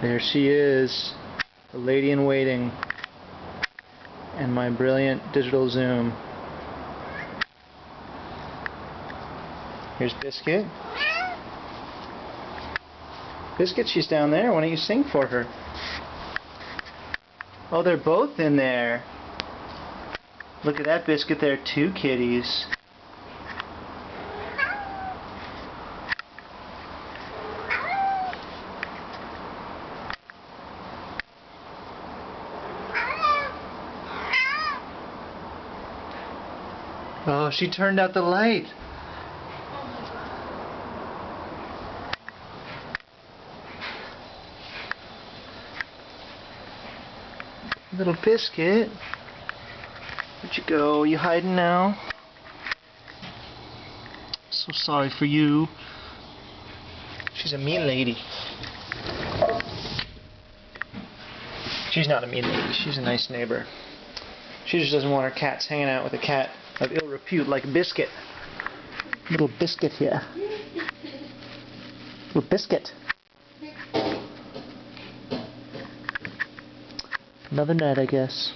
There she is, the lady in waiting, and my brilliant digital zoom. Here's Biscuit. Biscuit, she's down there. Why don't you sing for her? Oh, they're both in there. Look at that, Biscuit. There are two kitties. Oh, she turned out the light. Little Biscuit. Where'd you go? Are you hiding now? So sorry for you. She's a mean lady. She's not a mean lady. She's a nice neighbor. She just doesn't want her cats hanging out with a cat of ill repute like Biscuit. Little Biscuit here. Little Biscuit. Another night, I guess.